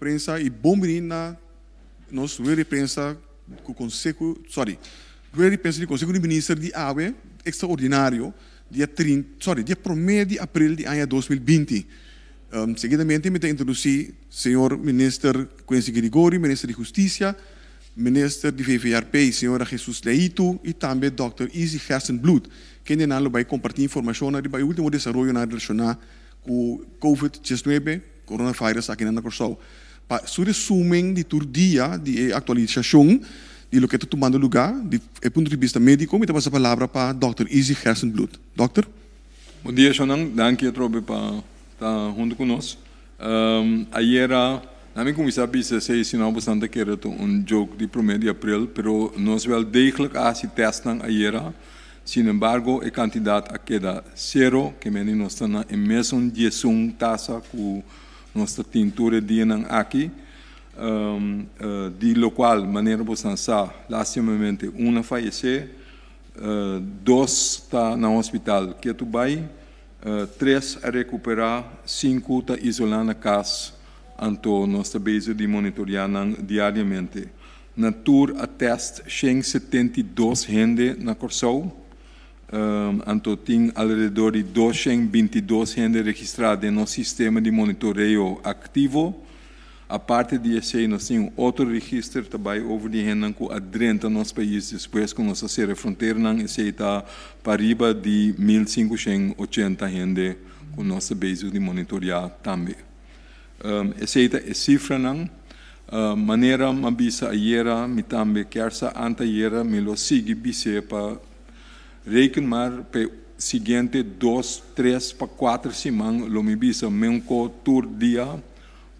prensa e bom menina nós rueda de prensa com o Conselho, rueda de prensa do Conselho de Ministros de AWE extraordinário dia 1 de abril de ano 2020. Seguidamente, me introduzir o senhor ministro Quincy Grigori, ministro de Justiça, ministro de VVRP, senhora Jesus Leito, e também Dr. Izzy Gerstenbloed, que vai compartilhar informação sobre o último desenvolvimento relacionado com o COVID-19, coronavírus aqui na Corsol. Para o resumo de todo dia de atualização de lo que está tomando lugar, do ponto de vista médico, me passo a palavra para Dr. Izzy Gerstenbloed. Doctor? Bom dia, Shonang. Danke, Trobe, para estar junto conosco. Ayer, nami como sabe, se sinal bastante que era jogo de 1 de abril, pero nós wel degelijk as testan ayer. Sin embargo, a quantidade queda zero, que meni nós está na mesma diação taxa com nossa tintura de aqui. De lo qual, maneira bastante, lastimamente, uma faleceu, 2 está no hospital que tu vai, 3 a recuperar, 5 está isolando na casa, então nós estamos base de monitorear diariamente. Na tour a teste, 172 gente na Corsol, então tem alrededor de 222 gente registrada no sistema de monitoreio ativo. A parte de esse, nós temos outro registro também over de gente que adentra nos países depois que nós acessamos a fronteira, esse está para riba de 1.580 gente com nossa base de monitorear também. Esse é a cifra, maneira mabisa ayer, me também quer sa anta ayer, me lo sigue bise para reconhar para seguinte 2, 3 para 4 semanas, lo me bisa menco tour dia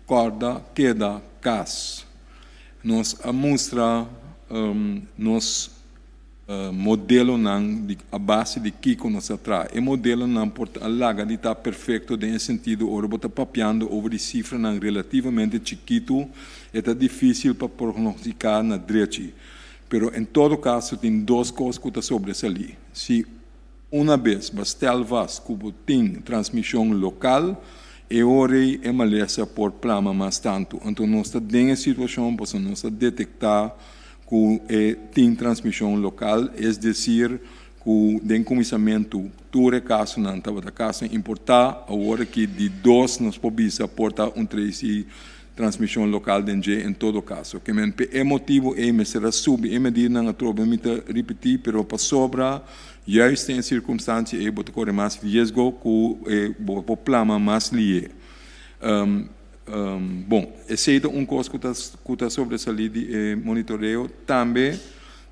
corda queda cas. Nos mostra nos modelo a base de que nos atrai. E modelo não porta alaga de tá perfeito em sentido ora bota papiando over de cifra não relativamente chiquito, é difícil para prognosticar na direita. Pero em todo caso tem 2 coisas que está sobressalir. Se uma vez bastel vas cubo tem transmissão local e ora é maleza por plama mais tanto. Então, nós estamos em situação para nós detectar que tem transmissão local, é dizer, que tem começamento, todo caso não estava da casa, importar a hora que de 2 nós podemos aportar 3 e transmissão local em todo caso. Que é motivo, me será sub, medida não trobe, me repetir, pero para sobra, juist em circunstância é botar correr mais risco que o plama mais lié. Bom, esse é coisa que está sobressalir de monitoreio também,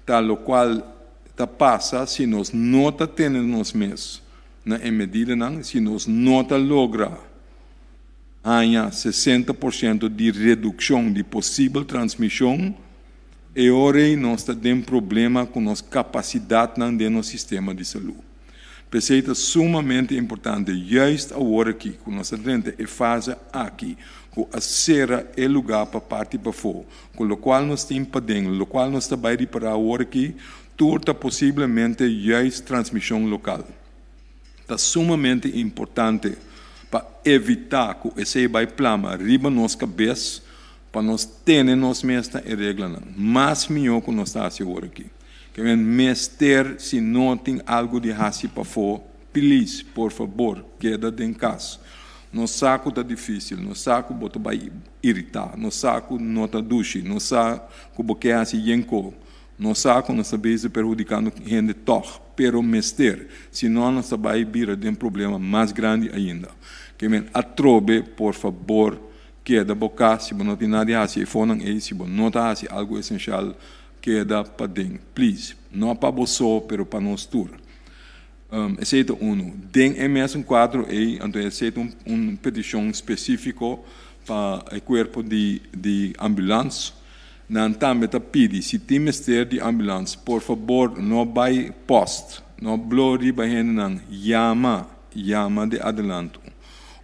tal qual está passa se nós não temos nos mês, em medida não, se nós não logra ganhar 60% de redução de possível transmissão, e ora nós temos problema com nossa capacidade de nosso sistema de saúde. Percebe, é sumamente importante, justo agora aqui, com nossa gente é fase aqui, com a serra é lugar para parte para fora, com o qual nós temos padrão, o qual nós estamos aí para agora aqui, torta possivelmente justo transmissão local. É sumamente importante para evitar que esse vai plama riba nossa cabeça, para nós ter nos mestres e regra, mas melhor que nós estamos agora aqui. Que vem mestre, se não tem algo de raci para fora, please, por favor, queda em casa. No saco está difícil, no saco bota vai irritar, no saco não está duche, no saco porque assim yenko, no saco não está bem perjudicando gente toch, pero mestre, senão nós vai vir de problema mais grande ainda. Que vem atrobe, por favor, queda boca, se não tem nada assim, fonem aí, se não está assim algo essencial, queda para dentro, please. Não para você, pero para nós todos. Esse é um. Tem MS quadro aí, então esse é petição específico para o corpo de ambulância. Não também está pedindo, se tem mestre de ambulância, por favor, não vai post, não blori para gente não, llama de adelanto.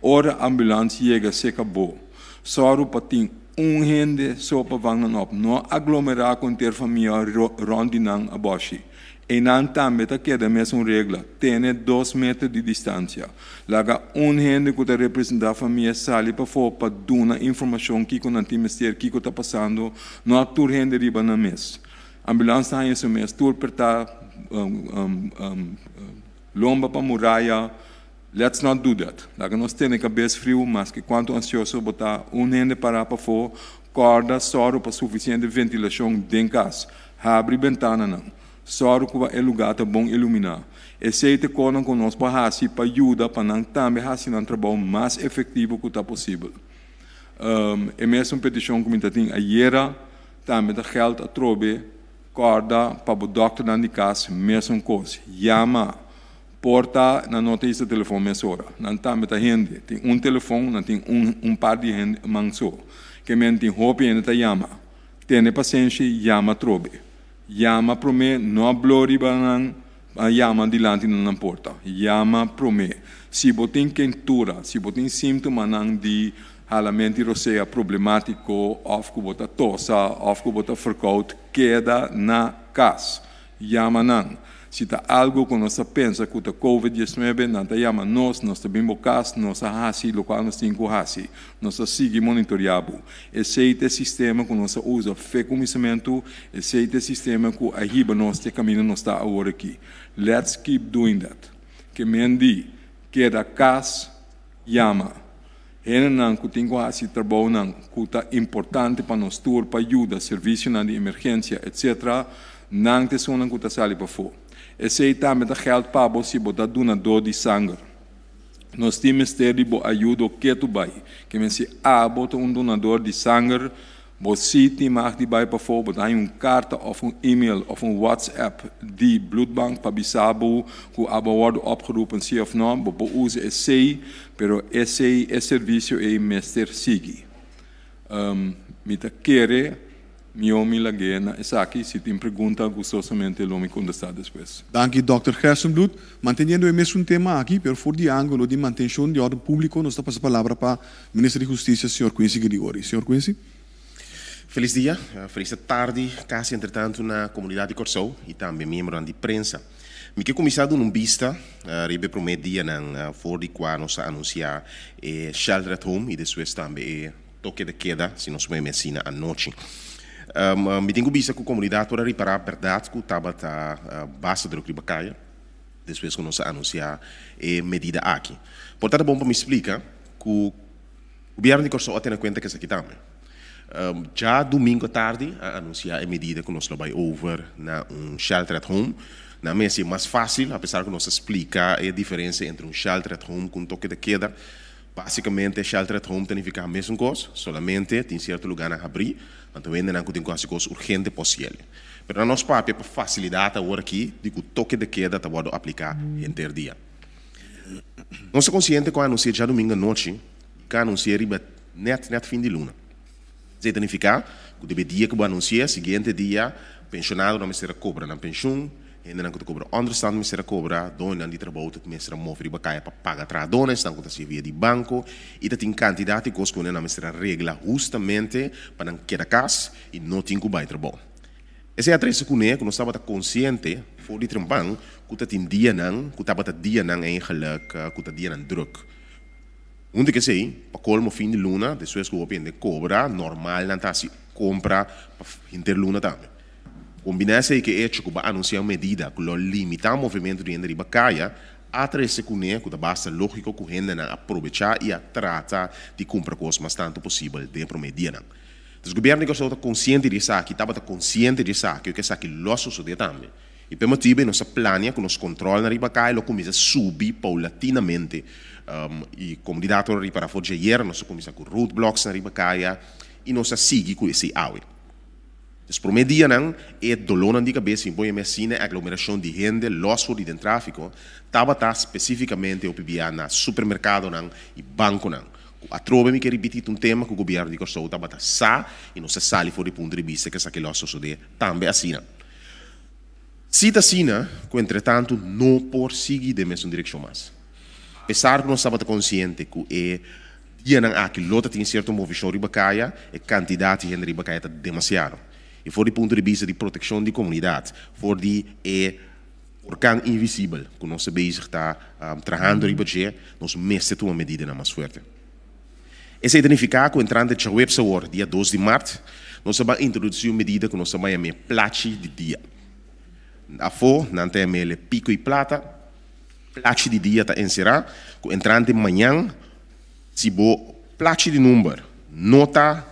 Ora ambulância chega se acabou. Só para ter gente sopa vangen op, no aglomerar com ter família rondinang aboshi. E nan também tá queda mesmo regra, tem 2 metros de distância. Laga gente que tá representar a família sali para fora para dar informação que não tem mistério que tá passando, não ator gente riba na mes. Ambulância tá isso mes, tur perta lomba para muralha. Let's not do that. Laga nós temos cabeça frio, mas que quanto ansioso botar gente para fora, corda, soro para suficiente ventilação dentro casa, abre ventana não. Só que é lugar tá bom iluminar. Esse te conan conosco para assim para ajudar para não também assim um trabalho mais efetivo que tá possível. É mesmo petição que me tem ayer também da geld a trobe corda para o doctor na casa mesmo coisa. Chama porta na notícia telefone mesora. Não também tá gente tem telefone, não tem par de gente manso. Que men tem hope ainda tá chama. Tem paciência chama trobe. Chama para mim, não blori banang, chama dilante na porta. Chama para mim. Se botem quentura, se botem sintoma de halamento roceia problemático, of que bota tosa, of que bota verkoud, queda na casa. Chama não. Se está algo que nós pensa que o COVID-19, não está chama nós também bocas, nós hasi, local nós temos hasi, nós seguimos monitoreando. Esse é o sistema que nós usa, fé conhecimento, esse é o sistema que ajuda nós te caminho nós está agora aqui. Let's keep doing that. Que mendi, que da casa, chama. Não que tem hasi trabalho não, que é importante para nós tur, para ajuda, serviço de emergência, etc. Não te sonan que está sali para fora. Esse também dá geld para você botar donador de sangue. Nós temos ter de ajuda que tu vai. Que me se bota donador de sangue, você tem mais de vai para fora, botar carta of e-mail of WhatsApp de bloedbank para bisabo, que wordt opgeroepen sim of não, bo use esse, pero esse serviço é meester sigi. Mita querer Miomi Lagena, essa aqui, se tem pergunta, gostosamente eu me contestar depois. Danke, Dr. Gersenblut. Manteniendo o mesmo tema aqui, pero por de ângulo de manutenção de ordem público, nós estamos a palavra para o Ministro de Justiça, Sr. Quincy Grigori. Sr. Quincy. Feliz dia, feliz tarde, quase entretanto na comunidade de Corsou e também membro de prensa. Me que começado num vista, ribe promet dia nang for de qua nós anunciar shelter at home e depois também toque de queda, se nós vamos medicina à noite. Me tenho visto que a comunidade toda reparar a verdade que estava a base do que bacaia, depois que nós anunciar a medida aqui. Portanto, é bom para me explicar que o governo de Corsou tem em conta que isso aqui também. Já domingo à tarde, a anunciar a medida que nós vai over na shelter at home. Na mesa é mais fácil, apesar que nós explica a diferença entre shelter at home com toque de queda. Basicamente, shelter at home tem que ficar a mesma coisa, solamente tem certo lugar a abrir, mas também não tem quase coisa urgente possível. Mas na nossa parte, para facilitar agora aqui, de que o toque de queda está pode aplicar inteiro dia. Nós somos conscientes que a anunciar já domingo à noite, que a anunciar net fim de luna. Isso significa que o dia que o anunciar, seguinte dia, pensionado não será cobra na pensão, ainda não cobra understand me será cobra dona de trabalho que me será mover para cair para pagar tra donas não conta se via de banco e tem quantidade de coisas que não será regla justamente para não quedar casa e não tem que vai trabalho. Essa é a três que nós estava consciente for de trampang que tem dia não que estava dia não eigenlijk que dia não druk. Onde que sei para colmo fim de luna depois que o opende cobra normal não tá se compra para interluna também. Combinação que é que vai anunciar uma medida que limita o movimento de gente de bacaia, a três que basta lógico que a gente aproveitar e trata de comprar coisas mais tanto possível dentro do medida. Então, o governo está consciente disso aqui, estava consciente disso aqui, que isso aqui logo sucede também. E pelo motivo, nossa plania, que nos controla na bacaia, começa a subir paulatinamente. E como diretor para fora ayer, nós começamos com roadblocks na bacaia e nós seguimos com esse áudio. Dus por meio dia não é dolor de cabeça em boa medicina aglomeração de gente loss for de tráfico estava especificamente o PBA na supermercado não e banco não a trova me que repetir tema que o governo de Corsou estava sa e não se sali for de ponto de vista que essa que loss sucede também assim se assim que entretanto não por seguir de mesma direção mais apesar que nós estava consciente que é dia não há que lota tem certo movimento ribacaia e quantidade de ribacaia está demasiado. E for do ponto de vista de proteção da comunidade, for de orcão invisível, que nós bezig está trabalhando ribacaia, nós mestre uma medida na mais forte. Esse identificar que entrando de website dia 2 de março, nós vamos introduzir uma medida que nós chamamos de plache de dia. Afo, não tem mele pico e plata, plache de dia está encerrado, que entrando de manhã, se bo plache de número, nota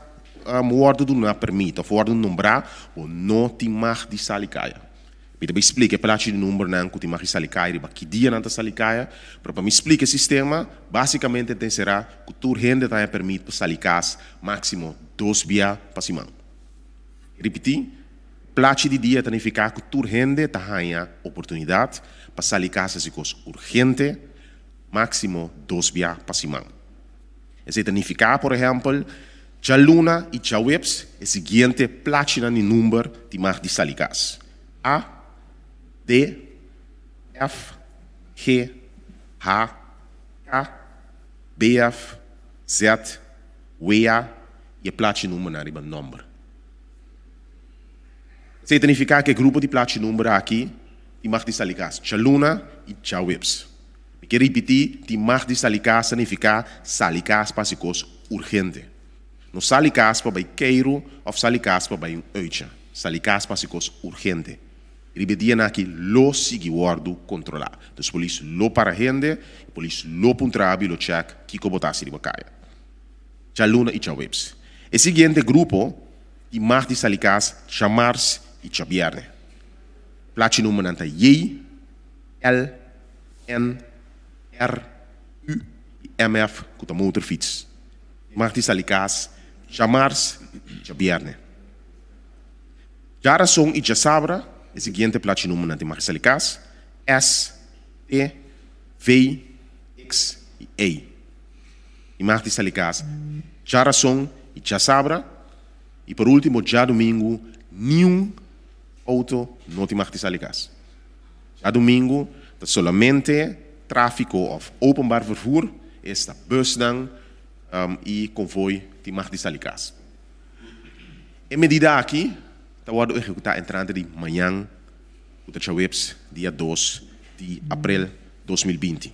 moordo do não permite, of woorden nombrar, o não te mag de salicaia. Para me explicar plache de número não que te mag de salicaia, que dia não te salicaia, para me explicar o sistema, basicamente tem será que tu rende tá permite para salicas máximo 2 dias para semana. Repetir, plache de dia significa que tu rende tá ganha oportunidade para salicas as coisas urgente, máximo 2 dias para semana. Isso significa, por exemplo, já luna e já webs, é o seguinte plache de número de mag de salicas. A, D, F, G, H, K, B, F, Z, W, A e a plache número na riba número. Significa que o grupo de plache número aqui de mag de salicas, já luna e já webs. Eu quero repetir, de mag de salicas significa salicas para coisas urgente. Não salicas para bem queiro ou salicas para bem uitje. Salicas para coisas urgente. Repetir aqui, lo sigue guardo controlar. Então, a polícia lo para rende, a polícia lo puntrabi, lo check, que botasse de bacaia. Já luna e já webs. O seguinte grupo, de mag de salicas, chamar-se e já viernes. Plaatje número nanta J, L, N, R, U e MF com a motorfiets. Mag die salikas, chamar-se e já viernes. Já razão e já sabra, o seguinte plaatje número nanta mag salikas, S, T, V, X e E. E mag die salikas, já razão e já sabra, e por último, já domingo, nenhum auto não te mag de salikas. Já domingo, solamente tráfico of openbaar vervoer, esta bus dan e convoy te mag de salikas. A medida aqui, está wado executar entrante de manhã, o webs, dia 2 de abril 2020.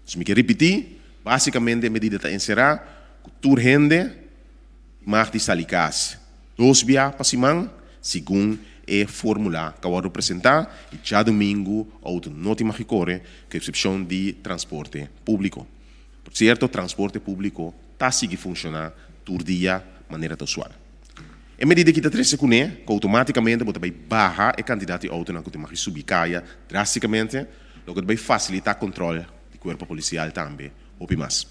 Se me quer repetir, basicamente a medida está encerrada, que tu rende mag de salikas. 2 dias para semana, segundo e fórmula que eu vou apresentar e já domingo auto não te corre que é a exceção de transporte público. Por certo, transporte público está seguindo funcionar todo dia de maneira usual. Em medida que está 3 segundos, que automaticamente você vai baixar a quantidade de auto que você subir drasticamente, o que vai facilitar o controle do corpo policial também, ou mais.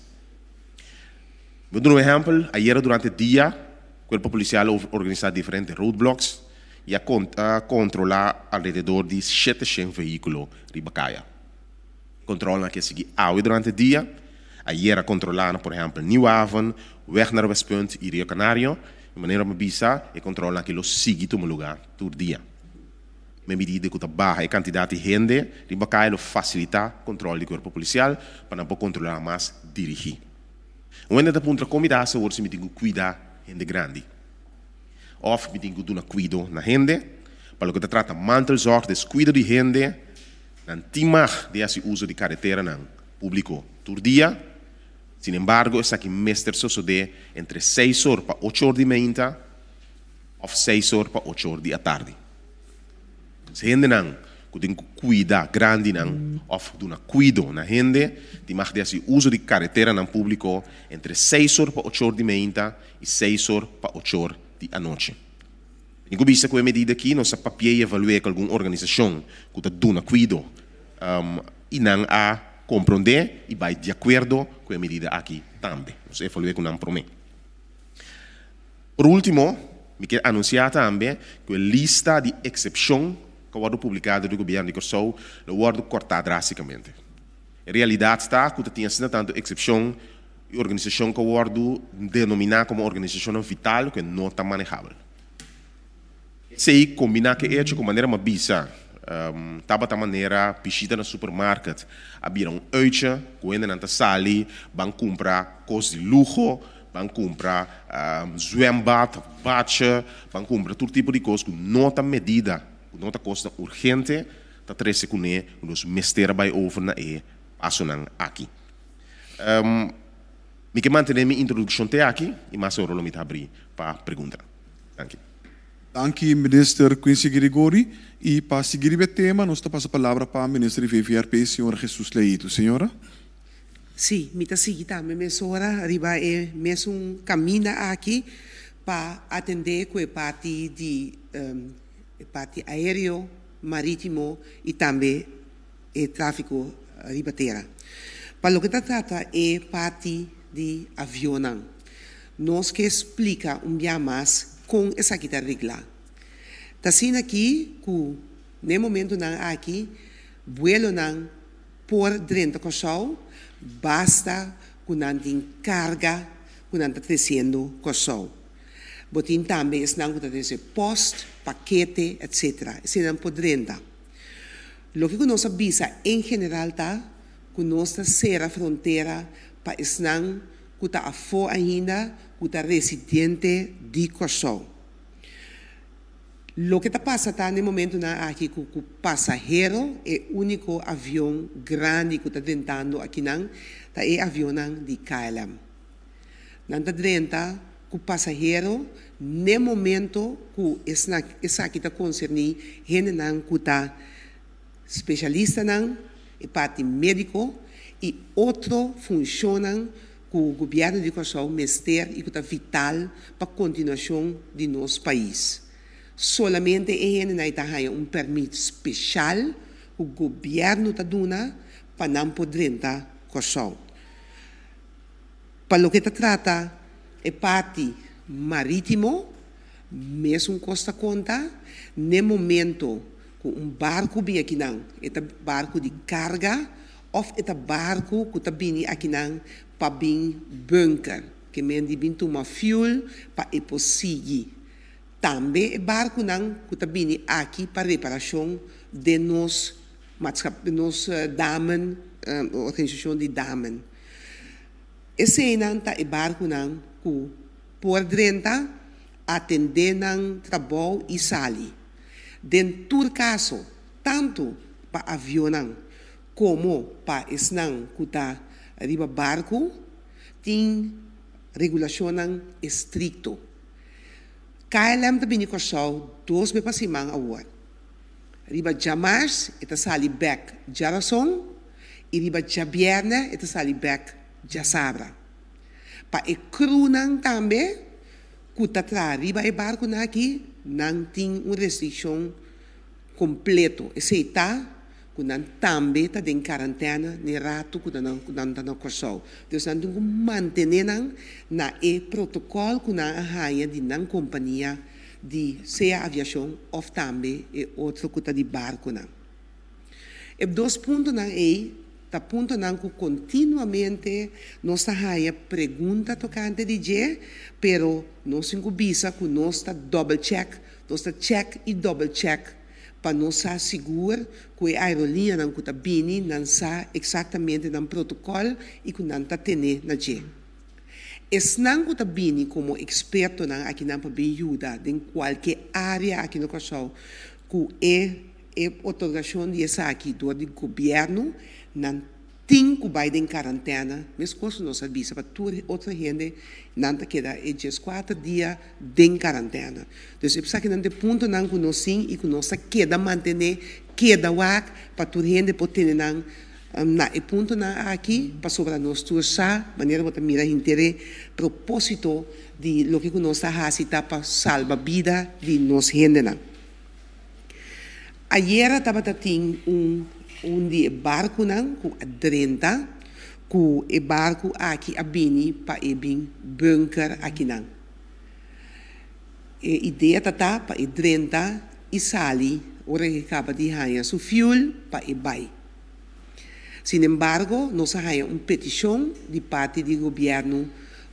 Vou dar um exemplo, ayer durante o dia, o corpo policial organizou diferentes roadblocks e a controlar alrededor de 700 veículos de Bacaia. Controla que seguir água durante o dia. Ayer controlando, por exemplo, New Haven, weg naar Westpunt e Rio Canario. De maneira que bisa e controla que lo sigue todo lugar todo dia. Me medida que baixa a quantidade de gente de Bacaia lo facilita o controle do corpo policial para não controlar mais dirigir. Quando da ponta comida, se você me tem que cuidar gente grande. Of me tem que dar cuidado na gente, para que te trata mantelzorg, descuido de gente, não timar de esse uso de carretera não público todo dia. Sin embargo, essa aqui mestre sucede entre 6 horas para 8 horas de manhã, ou 6 horas para 8 horas da tarde. Se gente não, que tem que cuidar grande não, ou dar cuidado na gente, timar de esse uso de carretera não público entre 6 horas para 8 horas de manhã e 6 horas para 8 horas à noite. Em vista com a medida aqui, nossa papel evalua que alguma organização que dá cuidado e não a compreender e vai de acordo com a medida aqui também. Nós evaluamos com um promessa. Por último, me quero anunciar também que a lista de exceção que foi publicada do governo de Corsou foi cortada drasticamente. A realidade está que tinha sido tanto exceção e organização que foi denominada como organização vital que não está manejável. Se combinar que é de maneira mais bisa Tabata maneira, piscita no supermarket, havia uitje, quando não sali, van comprar coisas de luxo, van comprar zwembad, badje, van comprar todo tipo de coisas com nota medida, com nota costa urgente, tá trece com né, nos mestera by over na assonan aqui. Me que manter minha introdução até aqui e mais o rolo me abrir para pergunta. Dank u. Dank u, minister Quincy Gregori. E para seguir o tema, nós passamos a palavra para o ministro do VVRP, senhora Jesus Leito. Senhora? Sim, me está seguindo, mas agora arriba mesmo caminho aqui para atender com a parte aéreo, marítimo e também o tráfego arriba terra. Para o que trata é parte de avião. Nós que explica pouco mais com essa regra. Está sendo aqui que, no momento aqui, vuelo por dentro do sol, basta que não tem carga, que não está crescendo com o sol. Botin também não está post, paquete, etc. Isso não por dentro. O que nós avisa, em geral, que nós ser a fronteira para não que está a fora ainda, que está residente de Kosovo. O que está passando no momento aqui que o passageiro é o único avião grande que está tentando aqui é o avião de KLM. Não está tentando que o passageiro no momento que essa aqui está concernindo gente que está especialista e parte médico e outro funciona que o governo de Kosovo mester e que está vital para a continuação de nosso país. Solamente é permito especial que o governo está dando para não poder entrar Kosovo. Para o que se trata é parte marítimo, mesmo costa conta, no momento que barco vem aqui é barco de carga ou é barco que está vindo aqui para vir bunker, que mendi vir tomar fuel para ir conseguir. Também é barco que está vindo aqui para reparação de nos damen, organização de damen. Esse é barco que por dentro atender trabalho e sali. Dentro do caso, tanto para avião como para esse que está arriba barco, tem regulação estricta. KLM também Kosovo 2 meses para cima agora. Riba jamars ita sali back jarason, e riba jabierna ita sali back jasabra. Pa e crunang tambe, kutatra riba e barco na aqui, não tem uma restrição completo. Esse está kunan tambe ta den quarentena ni rato kunan na Kosovo. Dus nan dung mantener na e protocolo kunan haya di nan companhia de seja aviação ou também e outro kuta de barco nan. E dois pontos nan tá ponto nan que continuamente nós tá haya pergunta tocante de je, pero nós incubisa que nós tá double check e double check para nós assegurar que a aerolinha não está bem, não está exatamente no protocolo e que não está tendo na je. Es não está bem como experto aqui na para ajuda em qualquer área aqui no Kosovo que é otorgação de essa aqui do governo não tem que vai em quarentena, mas coisa não sabia para toda outra gente não está queda é 4 dias em quarentena. Então é preciso que não tem ponto não que nós sim e que nós queda manter queda wak para toda gente poder não na e ponto na aqui para sobre nós todos sa maneira de mirar interesse propósito de lo que nós está para salvar vida de nós gente não. Ayer estava tendo de barco não com a 30 com o barco aqui a bini para e bin bunker aqui não. E ideia tá para e 30 e sali ora que acaba de ganhar su fuel para e vai. Sin embargo, nós temos uma petição de parte do governo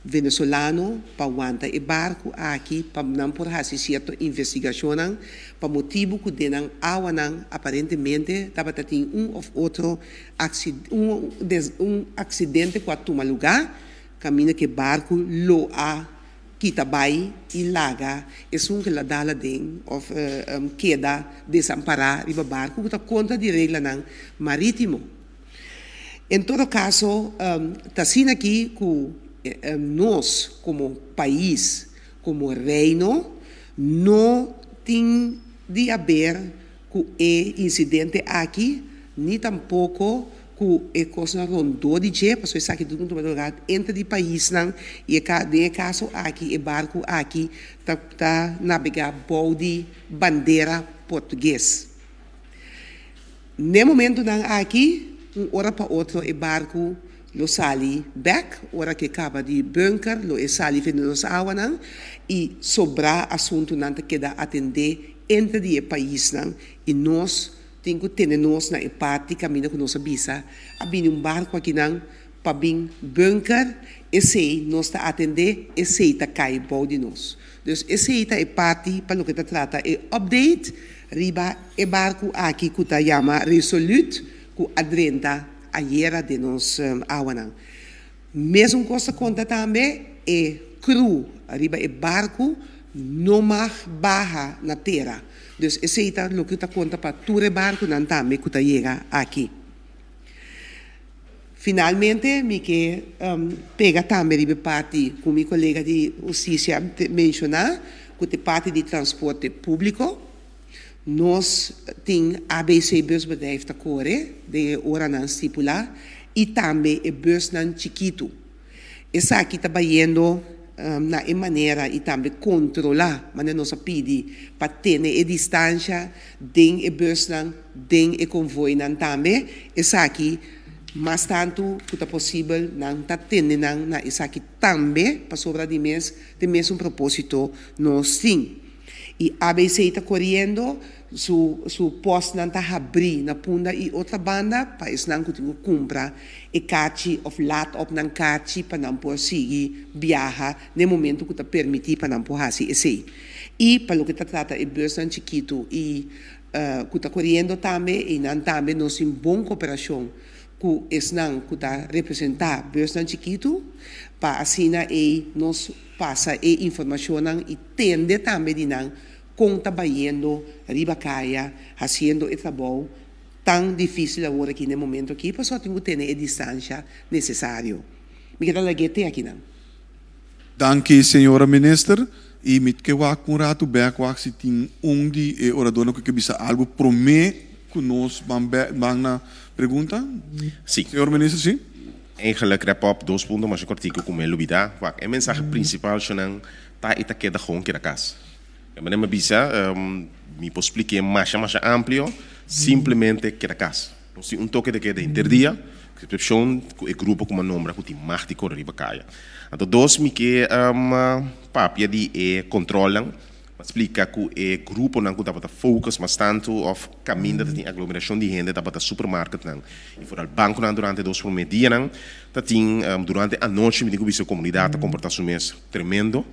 venezolano para aguanta e barco aqui para não por fazer certa investigação para motivo que denang awanang aparentemente estava tendo ou outro acidente que toma lugar caminha que barco lo a kita bai e laga é que la dala den of queda desamparar riba barco que conta de regra nang marítimo. Em todo caso, está sendo aqui que nós, como país, como reino, não tem de haver com o incidente aqui, nem tampouco com a coisa rondou de je, porque isso aqui tudo no lugar entre o país não e no caso aqui o barco aqui tá navegar de bandeira português. No momento não aqui hora para outro o barco lo sali back, hora que acaba de bunker, lo sali vindo nos awanang e sobra assunto não te queda atender entre o país não e nós temos que ter nós na parte caminho com nossa visa, abrir barco aqui não para vir bunker, esse nós está atender, esse está cai bom de nós. Então esse está parte para o que trata é update, riba e barco aqui que está chama Resolute que adrenta a era de nós awanang. Mesmo coisa conta também é cru, arriba é barco não mais barra na terra. Então, esse é o que está conta para todo barco não também que está chega aqui. Finalmente, me que pega também a parte, como meu colega de justiça mencionar, que é parte de transporte público. Nós temos ABC busbedrijf te correr, de hora não estipular, e também o bus não chiquito. Essa aqui está trabalhando na maneira e também controlar, mas nós pedimos para ter a distância de o bus não, de o convoio não também. Essa aqui, mas tanto que é possível, não está tendo na essa aqui também, para sobrar de mesmo propósito, nós temos. E a ABC está correndo, su posto não está abrindo na punta e outra banda, para isso não que comprar e cachi ou lat op não cachi para não poder seguir viajar no momento que está permitido para não poder fazer isso. E para o que está tratando é bastante chiquito e que está correndo também e não também nós temos boa cooperação com esse não que está representar bastante chiquito para assim e nós passa a informação e tende também de não com trabalhando ribacaia, fazendo o trabalho tão difícil agora aqui no momento aqui, para só tenho que ter a distância necessária. Me quero laguete aqui não. Danke, senhora minister. E me que wak um rato back wak se tem de orador que bisa algo promete que nós vamos na pergunta. Sim. Senhor minister, sim. Eigenlijk rap op 2 puntos, mas eu cortico com ele vida. A mensagem principal é que está queda com que da casa. Mas me bisa, me posso explicar mais amplo, simplesmente que da casa. Então, toque de queda interdia, que excepção o grupo como nome que tem mais de correr para caia. Então, dois me que papia de controlam, explica que o grupo não está para focus, mas tanto of caminho de aglomeração de gente está para supermercado não. E fora o banco não durante 2 primeiros dias não, tá tem durante a noite me digo que a comunidade comporta-se mesmo tremendo,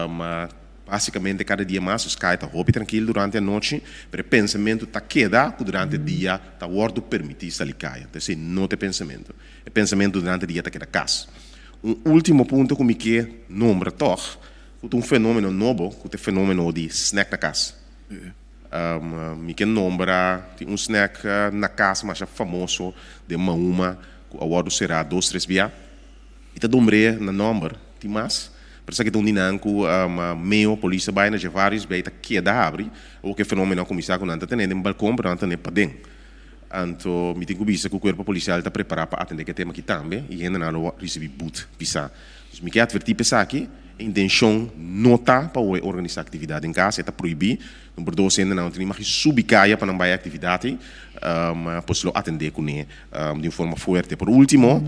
mas basicamente cada dia mais os caras estão roupa tranquilo durante a noite, mas o pensamento está queda que durante o dia está ordo permitir sair caia. Então não tem pensamento. O pensamento durante o dia está queda casa. Último ponto que me que nombra toch, que é fenômeno novo, que é fenômeno de snack na casa. Me que nombra tem snack na casa mais famoso de Mauma, que o ordo será 2, 3 dias. E tá dombre na número, tem mais. Parece que tem meio polícia vai na vários beita que da abre ou que fenômeno começar com nada tendo em balcão para não para dentro. Então me tenho visto que o corpo policial está preparado para atender que tema aqui também e ainda não recebi boot pisar. Então me quer advertir pessoal aqui, intenção nota para organizar atividade em casa está proibido. Número 2 ainda não tem mais subicaia para não vai atividade, posso atender com de forma forte. Por último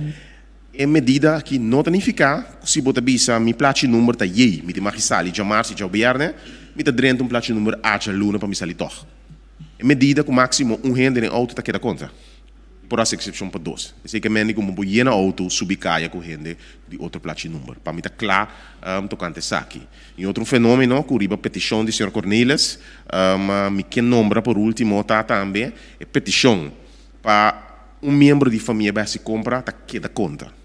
é medida que não significa se você bisa mi placi número tá aí, me tem mais sali já março já viernes, me tá dentro placi número a já luna para me salir toch. É medida que o máximo gente em auto tá queda conta. por essa exceção para dois. Esse que meni como boia na auto subicaia com gente de outro placa número. Para mim tá claro, tocante isso aqui. E outro fenômeno que riba petição de Sr. Cornelis, me que nombra por último tá também é petição para membro de família vai se compra tá que dá conta.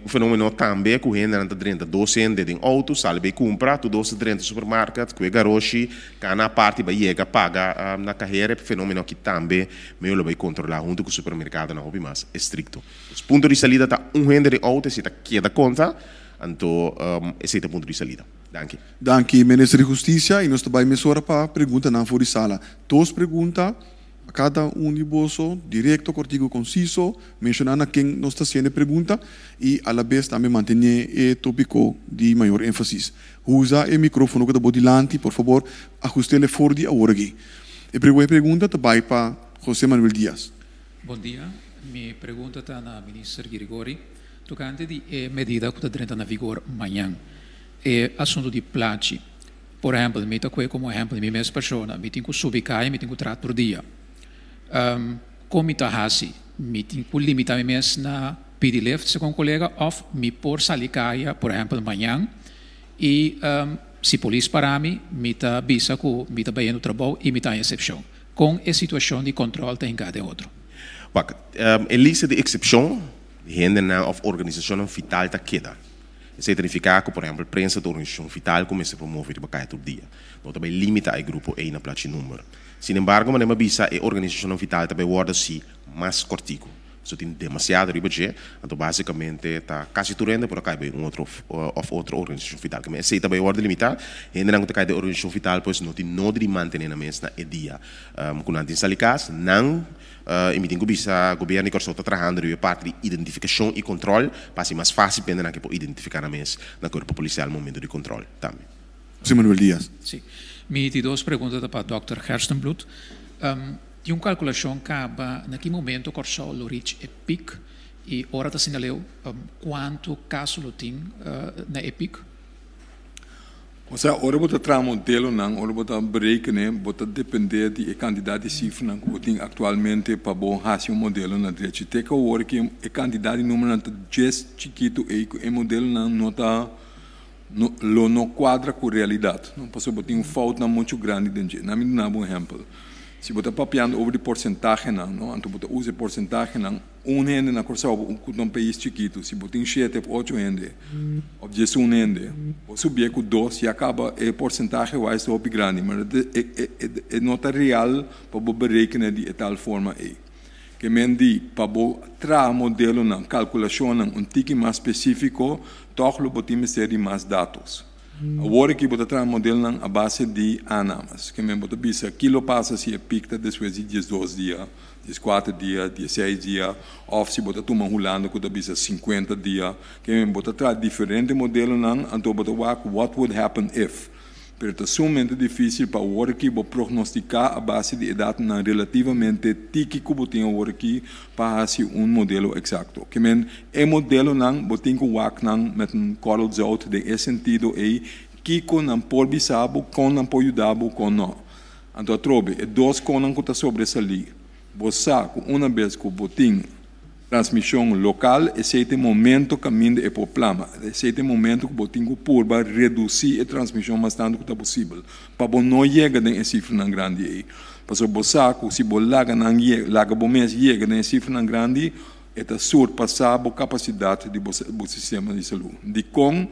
Um fenômeno também que gente anda dentro docente de auto, sale bem compra, tu doce dentro do supermercado, que é garoshi, cada parte vai chegar paga na carreira, fenômeno que também meio vai controlar junto com o supermercado não é mais estricto. Os pontos de saída tá gente de auto se tá que dá conta, então esse é o ponto de saída. Danke. Danke, Ministro de Justiça, e nós também mesora para pergunta na fora sala. Todos pergunta cada de bolso, direto, cortigo, conciso, mencionando quem nos está haciendo pergunta e a la vez também manter o tópico de maior ênfasis. Usa o micrófono que está delante, por favor, ajuste-le fora de agora aqui. A primeira pergunta também para José Manuel Díaz. Bom dia, minha pergunta está na Ministra Grigori, tocante de medida que está entrando na vigor amanhã. É assunto de plate. Por exemplo, me toco como exemplo, minha mesma pessoa, me tenho que subir caia, me tenho que tratar por dia. Como está assim, me tenho que limitar mesmo na pedir left, segundo colega, ou me por sair caia, por exemplo, amanhã, e se a polícia parar me está bisa que me está bem no trabalho e me está em exceção. Com a situação de controle tem cada outro. Wacht, a lista de excepção, de gente na organização vital está queda. Isso significa que, por exemplo, a prensa da organização vital começa a promover o bacana todo dia. Não também limita o grupo E na placa número. Sin embargo, mas não bisa a organização vital também guarda se mais cortico. Isso tem demasiado ribeje, então basicamente está quase tudo por cá bem outra organização vital. Mas se também guarda limitar, ainda não tem a organização vital, pois não tem nada de manter na mesa na dia. Quando não tem salicas, não emitem que bisa governo que está trabalhando em parte de identificação e controle, para ser mais fácil para que pode identificar na mesa na corpo policial no momento de controle também. José Manuel Díaz. Sim. Me tem duas perguntas para o Dr. Herstenblut. Tem uma calculação que naquele momento o Corsol lo reach a pic e ora está sinaleu quanto caso lo tem na epic. Ou seja, ora bota tra modelo não, ora bota berekenen, bota depender de candidato de cifra não que tem atualmente para bom fazer modelo na direita. Tem que ora que o candidato número não just chiquito e modelo não está não quadra com a realidade. Não posso botar falta muito grande dentro. Na minha um exemplo. Se você está papiando over de porcentagem, não, então você usa porcentagem, não, gente na corsa um país chiquito, se você tem 7 ou 8 gente, ou 10 gente, você subir com 2 e acaba a porcentagem vai ser grande, mas é nota real para você berekenen de tal forma aí. Que mendi para você trazer modelo na calculação um tique mais específico, toch lo botim ser mais dados. Agora que você traz modelo na base de anamas, que me bota bisa quilo passa se picta depois de 12 dias, 14 dias, 16 dias, ou se você toma rolando que bisa 50 dias, que me bota traz diferente modelo na, então bota what would happen if. Pero é sumamente difícil para o work para prognosticar a base de idade na relativamente tiki que você tem o work para fazer modelo exato. Que men é modelo não você tem que work não met correl zout de esse sentido que com não por bisabo com não por ajudabo com não. Então trobe é dois conan que está sobresalir. Você uma vez que você tem transmissão local, esse é o momento que caminha para o plano. Esse é o momento que você tem que pôr para reduzir a transmissão mais tanto que possível. Para você não chegar a cifra grande aí. Porque você, se você laga bom mês chega a cifra grande, é surpassar a capacidade do sistema de saúde. De com,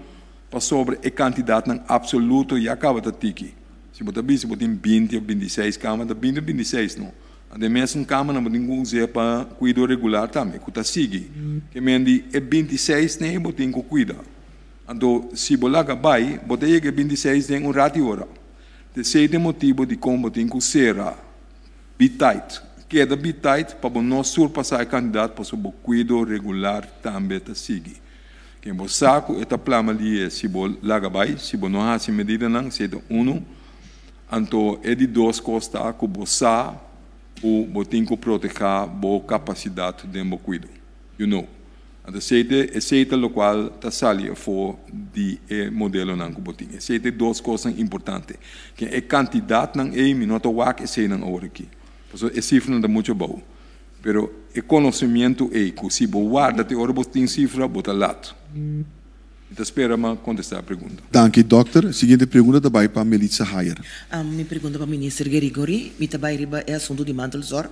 para sobre a quantidade absoluta e acaba de tiki. Se você tem 20 ou 26 camas, 20 ou 26 não. A mesma câmara não tem que usar para cuidar regular também, que está seguindo. Que mendi é 26 nem você tem que cuidar. Então, se você lá vai, você chega a 26 tem um ratio hora. Esse é o motivo de como você tem que ser bit tight. Queda bit tight para você não surpassar o candidato para você cuidar regular também está seguindo. Que você sabe esta plama ali se você lá vai, se você não faz medida não, se é um, então é de duas costas que você o tem que proteger a capacidade de cuidar. You know. Esse é o qual está saliendo for de modelo não que você tem. Esse é duas coisas importantes. Que a quantidade não é minota wak esse não hora aqui. Porque esse cifra não é muito bom. Pero o conhecimento é que se você guarda te hora você tem cifra, bota lato. Então espera me contestar a pergunta. Dank u, dokter. Seguinte pergunta daarbij para Melissa Hayer. Minha pergunta para o ministro Gerigori, mi trabalho riba é assunto de mantelzorg.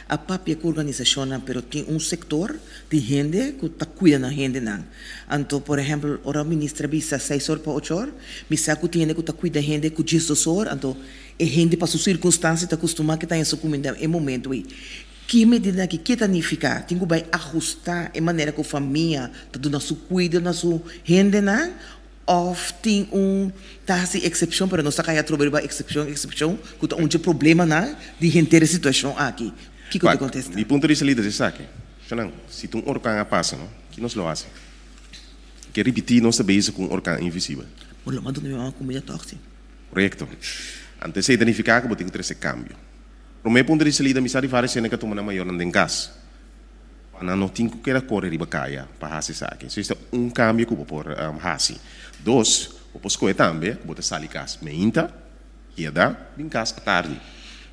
A papia que organização, pero tem sector de gente que está cuidando da gente não. Então, por exemplo, ora o ministro bisa 6 horas para 8 horas, mi sa que tem que está cuidando da gente que 10 horas, então é gente para sua circunstância está acostumada que está em sua comida em momento aí. Que medida que está significa? Tem que ajustar a maneira que a família está dando seu cuidado na sua gente, não? Ou tem exceção, mas não está aí a trabalhar exceção, que tem um problema não? De gente a situação aqui. O que você contesta? Mi punto de vista é saque. Se tu orkan passa, não? Que nós lo hace? Que repetir nossa base com orkan invisível. O lama do meu comida tóxica. Correto. Antes de identificar que tem que ter esse câmbio. Para o meu ponto de vista, me sabe várias cenas que tomam na maior não tem casa. Não tem que querer correr riba caia para fazer isso aqui. Isso é câmbio que eu vou por fazer. Dois, eu posso escolher também, que vou ter sair casa. Meinta, queda, em casa tarde.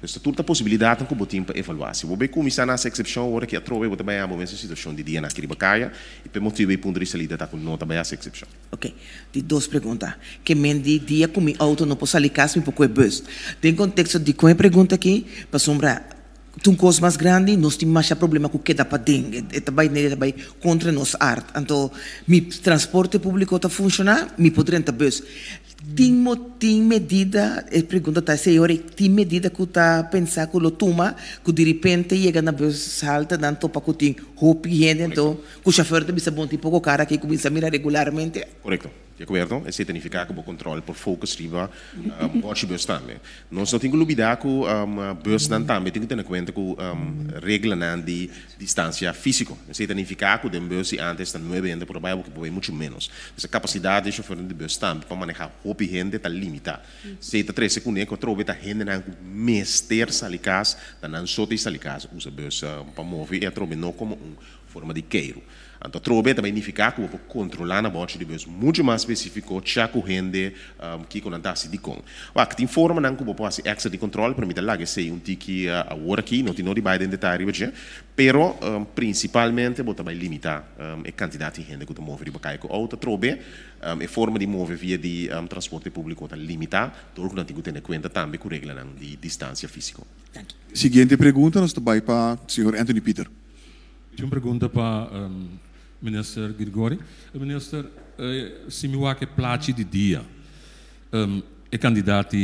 Então, toda a possibilidade que eu vou ter para evaluar. Se eu vou começar nessa exceção, agora que a trova, eu vou trabalhar nessa situação de dia na riba caia, e para motivo ponto de vista, está com não trabalhar essa exceção. Ok. De duas perguntas. Que mendi dia com meu auto não posso sair casa, me pouco é bus. Tem contexto de qual pergunta aqui, para sombrar. Um coisa mais grande, nós temos mais problema com o que dá para dengue. É também contra nossa arte. Então, meu transporte público está funcionando, me poderia estar bus. Tem medida, a pergunta está, senhora, tem medida que está pensando que o toma, que de repente chega na bus salta, não topa que tem roupa e gente, então, que o chofer também sabe um pouco cara que começa a mirar regularmente. Correto. De acordo? Isso significa que o controle por focus riba pode bus também. Nós não temos que olvidar que bus não também tem que ter em conta que regra de distância física. Isso significa que o bus antes está 9 anos, por baixo que muito menos. Essa capacidade de chofer de bus também para manejar roupa e gente está limitada. Se está 3 segundos que trove está gente não mester salicas, não só tem salicas, usa bus para mover e trove não como forma de queiro. Então, trove também significa que eu vou controlar na bote de bus muito mais específico, já com gente que não está se de com. Que tem forma não que eu vou fazer extra de controle, para mim lá que sei tiki agora aqui, não tem nada de detalhe, pero principalmente eu vou também limitar a quantidade de gente que eu mover de bacaia com auto, trove a forma de mover via de transporte público está limitada, então não tem que ter em conta também com regra de distância física. Seguinte pergunta, nós daarbij para o senhor Anthony Peter. Uma pergunta para o ministro Grigori. Ministro, se me que plaatje de dia, o candidato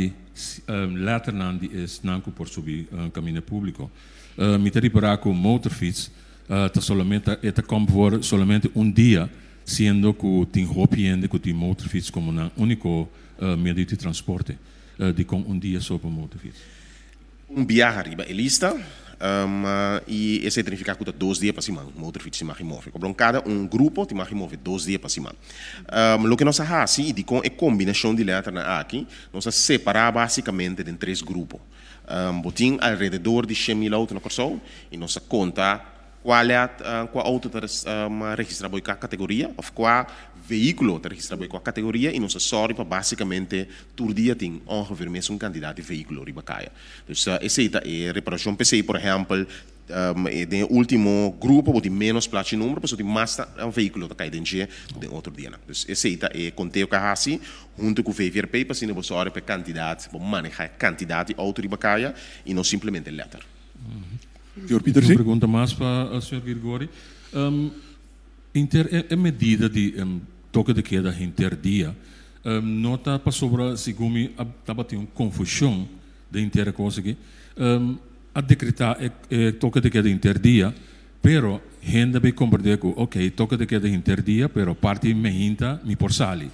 later não por subir caminho público. Me te riparar com motorfiets, está como por somente dia, sendo que tem roupa e que tem motorfiets como um único meio de transporte, de com dia só para motorfiets. Viaje arriba é lista. E isso significa que 2 dias para cima, o motorfiets se mag mover. Então, cada grupo te mag mover 2 dias para cima. O que nós fazemos é com a combinação de letras aqui, nós separamos basicamente em 3 grupos. Botim alrededor de 100.000 autos na Corsol e nós conta qual auto está registrado em cada categoria, ou qual veículo está registrado em qual categoria, e nós sorri para basicamente todo dia tem ongeveer um candidato de veículo riba caia. Então, essa é a reparação PC, por exemplo, no último grupo, tem menos placa de número, mas tem mais veículo que cai dentro do outro dia. Então, essa é o conteúdo que há assim, junto com o VVRP, para você sorri para candidato, para manejar candidato de auto riba caia, e não simplesmente letter. Senhor Peter, uma pergunta mais para o senhor Grigori. A medida de toque de queda interdia, não está para sobre, segundo estava tendo confusão de inteira coisa aqui, a decretar toque de queda interdia, pero gente vai compreender que, ok, toque de queda interdia, pero parte me hinta me por sali.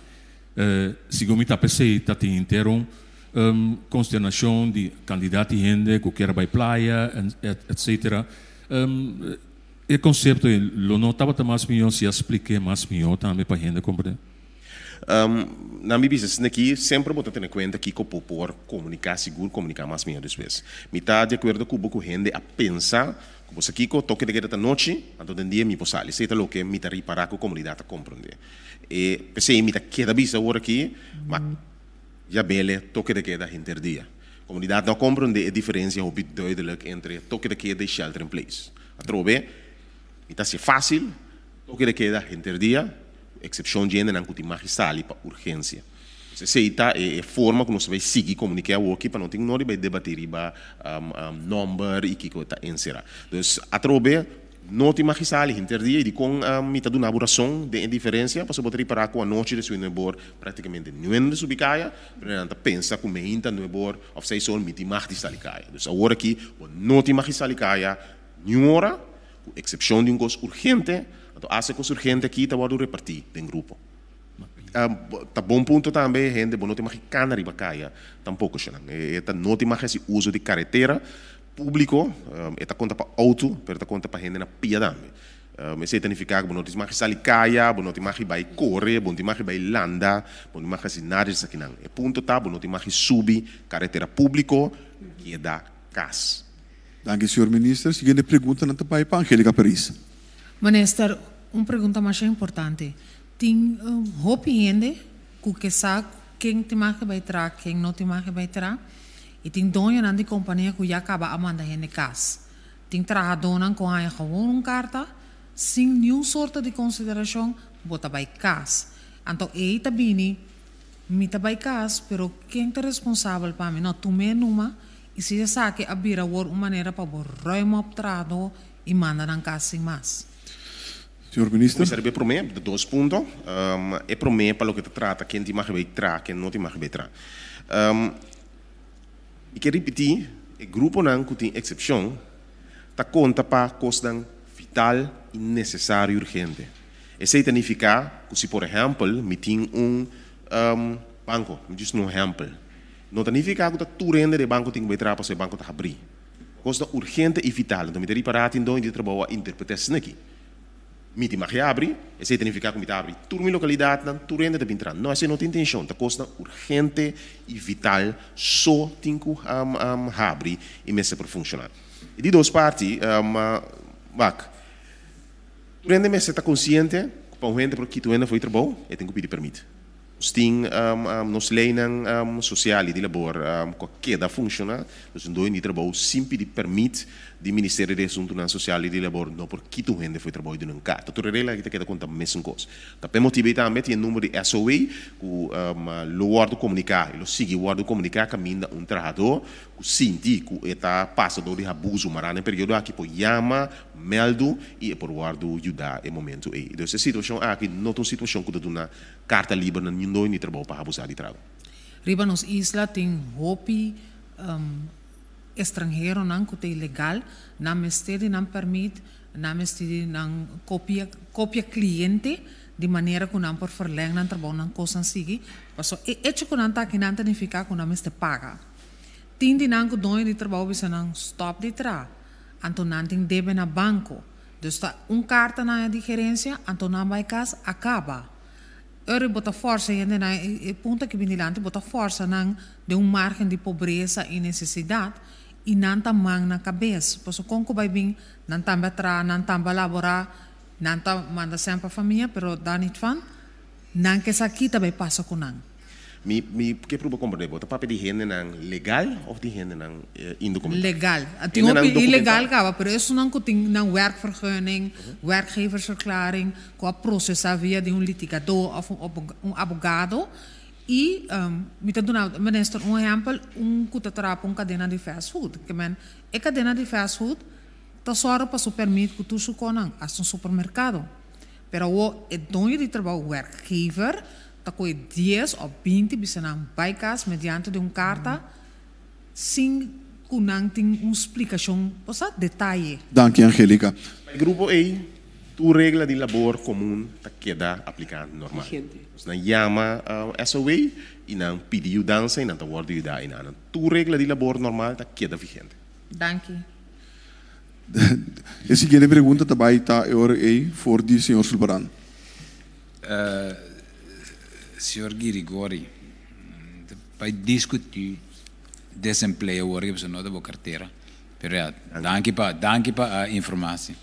Segundo está pensei, está tendo inteiro consternação de candidato e gente que quer ir praia, etc. O conceito é, não estava mais melhor se explique mais melhor também para a gente compreender. Na minha business aqui, sempre vou ter em conta que eu por comunicar seguro, comunicar mais melhor vezes. Me está de acordo com o que a gente a pensar, que você aqui que toque de guerra noite, então de dia me possali, sei lá o que me está reparar com a comunidade a compreender. E pensei me está queda bisa agora aqui, mas já bele toque de queda interdia. A comunidade não compreende a diferença duidelijk entre toque de queda e shelter in place. Atrobe, ita se fácil, toque de queda interdia, excepção de não que magistral para urgência. Se ita é forma que nós vai seguir comunicar aqui para não ter nada vai debater riba number e que está insera. Então, atrobe noti magistral interdia e com mita de elaboração de indiferença para poder reparar com a noite de sua nebor praticamente não é subicaia, para pensa como ainda nebor of sei só miti magistral caia. Então, agora aqui noti magistral caia, nenhuma com exceção de coisa urgente. Então, essa coisa urgente aqui está vado repartir em grupo. Tá bom ponto também, gente, não tem mais cana riba caia, tampouco chama. Não tem mais esse uso de carretera público, está conta para auto, mas está conta para gente na pia também. Mas isso significa que não tem mais sair caia, não tem mais vai correr, não tem mais vai landa, não tem mais nada disso aqui não. É ponto tá, não tem mais subir carretera público que é da CAS. Danke, senhor ministro. Seguinte pergunta, não está para Angélica Paris. Minister, uma pergunta mais importante. Tem hoop gente que sabe quem te mag bij tra, quem não te mag bij tra. E tem dono na companhia que já acaba a mandar gente casa. Tem trabalhador com a gewoon carta, sem nenhum sorte de consideração, bota bij casa. Então, aí também, me tá bij casa, pero quem é responsável para mim? Não, tu me numa, e se já sabe que a bira uma maneira para borrar o trabalho e mandar na casa sem mais. Senhor ministro. Serve para mim, de dois pontos. É para mim, para o que se trata, quem te mag bij tra, quem não te mag bij tra. E quero repetir, o grupo não que tem exceção, está conta para coisa vital e necessária e urgente. Isso significa que se, por exemplo, me tem banco, me diz um exemplo, não significa que tu rende de banco tem que entrar para o banco está abrir. Coisa urgente e vital, então me tem reparar então de trabalho a interpretação aqui. Me tem que abrir, isso significa que me abre toda a localidade, tu rende de entrar. Não, essa não tem intenção, é coisa urgente e vital, só tem que abrir e começar para funcionar. E de duas partes, tu rende me está consciente, para o gente porque tu rende foi trabalho, e tem que pedir permito. Sting nos leinen social e de labor que da funciona, dus doe niet trabalho sempre de permite de Ministério de Assuntos Social e de Labor não porque tu gente foi trabalho de um carta. Tu rela que te conta mesmo coisa. Tá motivei também tem número de SOA que lo guardo comunicar, lo sigue guardo comunicar caminha trabalhador que senti que está passando de abuso marana período aqui por chama, meldo e por guardo ajudar em momento aí. Então essa situação aqui não é uma situação que tu na carta livre não nem trabalho para abusar de trabalho. Riba nos isla tem hopi estrangeiro não que é ilegal, não mestede não permite, não mestede não copia cliente de maneira que não por verlengen não trabalho não coisa sigue, passo é que não tá que não significa que não meste paga. Tem de não que dono de trabalho bisa não stop de tra, então não tem deve na banco, dus tá carta na de gerência, então não vai casa acaba. Bota força e na ponta que vinilante bota força não de margem de pobreza e necessidade e não tá mang na cabeça, pois o conco vai vir não tá betra, não tá laborar, não tá manda sempre a família, pero dá niet van, não que essa aqui também passa com não. Que proba compreender, bota papel de gente não legal ou de gente não indocumentada? Legal. Tem ook ilegal gava, pero isso não que tem não werkvergunning, werkgeversverklaring, com a processa via de litigador of advogado. E me tá dando, minister, exemplo, que tá trapa cadena de fast food, que é cadena de fast food, tá só para se permite que tu suconang as supermercado. Pero o dono de trabalho werkgever tá com 10 ou 20 bisanang baikas mediante de carta sem que não tem uma explicação, ou seja, detalhe. Danke, Angélica. O grupo E, tu regra de labor comum tá queda aplicando normal. Não chama SOA e não pediu dança e não tá guarda ajudar e não. Tu regra de labor normal tá queda vigente. Danke. A seguinte pergunta também está aí for de senhor Sulbaran. Senhor Girigori, para discutir desemprego hoje você não dá carteira, pero danke para a informação.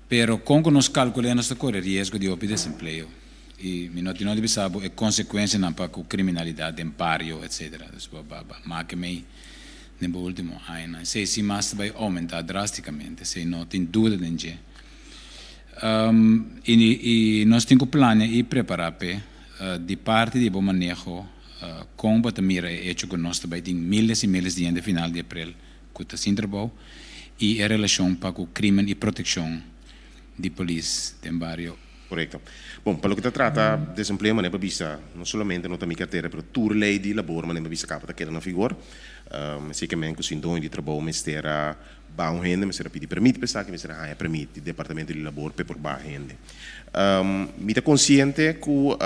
Pero com que nós calculamos corre risco de desemprego e não deve saber a consequência não para criminalidade, empário, etc. Mas que me no último ano. Se mais vai aumentar drasticamente, se não tem dúvida de e nós temos plano e preparar de parte de bom manejo com a mira hecho que nós também tem milhares e milhares de gente final de abril que está sem trabalho e em relação para o crime e proteção de polícia do bairro. Correcto. Bom, para o que trata desemprego, maneira vista, não somente não tem carteira, mas tour lei de labor, maneira vista capa daquela na figura. Basicamente, que sim, de trabalho, mas terá bom rende, mas será pedir permite pensar que mas será permite departamento de labor por bom rende. Me está consciente que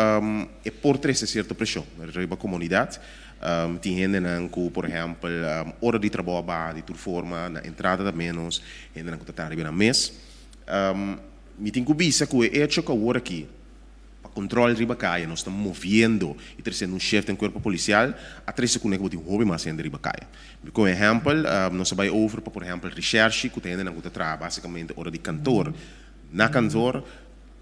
é por três certa pressão na comunidade. Tem gente que, por exemplo, hora de trabalho de toda forma, na entrada da menos, gente que está arriba na mês. Me tem que visa que é hecho que agora aqui para controle riba caia nós estamos movendo e trazendo chefe do corpo policial a trazer com que tem hobby mais ainda riba caia. Por exemplo, nós vai over para por exemplo research que tem na trabalho basicamente hora de cantor na cantor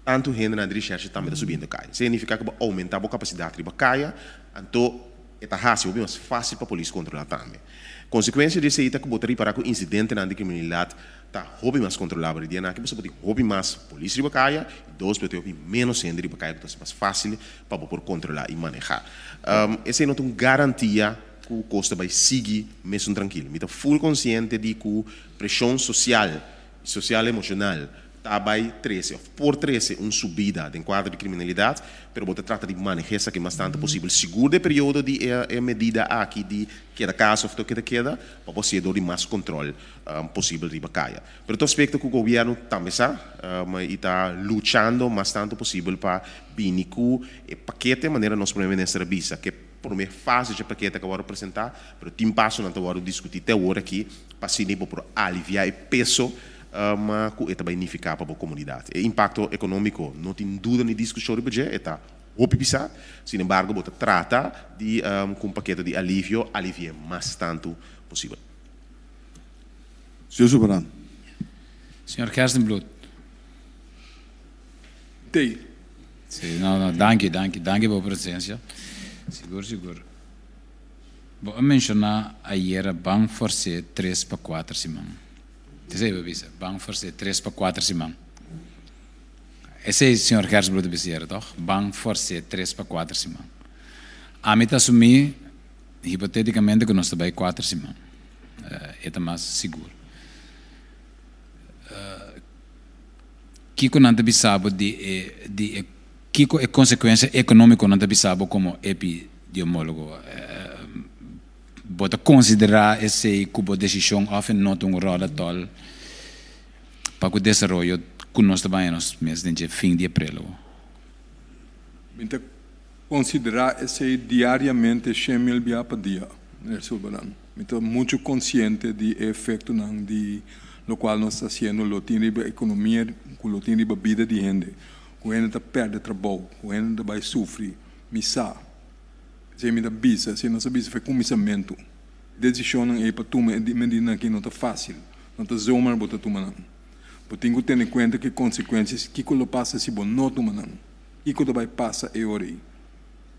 tanto gente na research também está subindo caia. Significa que aumentar a capacidade riba caia, então é mais fácil para a polícia controlar também. Consequência disso é que botaria para que o incidente na criminalidade tá hobby mais controlável dia na que você pode hobby mais polícia riba caia e dois pode ter menos gente riba caia que é mais fácil para poder controlar e manejar. Essa é não tem garantia que o custo vai seguir mesmo tranquilo. Me tá full consciente de que pressão social e emocional vai por 13 uma subida em quadro de criminalidade, pero você trata de manejar isso que é bastante possível. Seguro de período de medida aqui de cada caso ou queda, para você ter mais controle possível de bacaia. Pero todo aspecto que o governo também está lutando bastante possível para vir com o paquete de maneira nós podemos nessa visa, que por uma fase de paquete que eu vou apresentar, pero tem passo não vou discutir até agora aqui, para aliviar o peso mas que é beneficiar para a comunidade. O impacto econômico não tem dúvida nem discussão de budget, está optimizar. Sin embargo, você trata de com um paquete de aliviar mais tanto possível. Senhor Soberano. Senhor Kersenbloed. Tem. Não, danke pela presença. Seguro. Vou mencionar ayer bang forse 3 para 4 semanas. Bang forse 3 para 4 semanas. Esse é o senhor Kersenbloed bezerra, toch? Bang forse 3 para 4 semanas. A mim assumir, hipoteticamente, que nós estamos 4 semanas. É mais seguro. Kiko não te sabe de Kiko é consequência econômica não te sabe como epidemiólogo. Bota considerar esse cubo decisão of not um roda tol para o desenvolvimento que nós trabalhamos mês de fim de abril. Então considerar esse diariamente 100.000 via por dia, né, Soberano. Então muito consciente de efeito não de lo qual nós está fazendo, lo tem riba economia, lo tem riba vida de gente, o gente está perde trabalho, o gente vai sofrer, missa. Se me dá bisa, se nossa bisa foi comissamento, decisão não é para tomar de medida que não está fácil, não está zoomar para tomar não. Mas tem que ter em conta que consequências que quando passa se bom não tomar não, e quando vai passar é hora aí.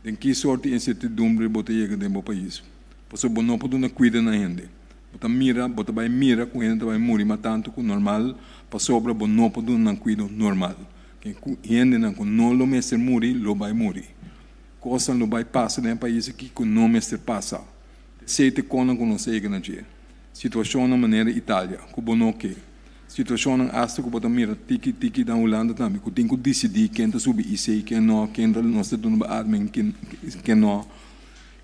Tem que sorte de incertidumbre para chegar dentro do país. Por isso bom não pode não cuidar na gente. Bota vai mira com gente vai morrer, mas tanto que normal, para sobra bom não pode não cuidar normal. Quem gente não lo mestre morrer, lo vai morrer. Coisa não vai passar no país aqui que não mestre passa. Se te conan com nós aí na dia. Situação na maneira Itália, que bom não que. Situação na África que bota mira tiki da Holanda também, que tem que decidir quem está subir e sei quem não nós está dando admin quem não.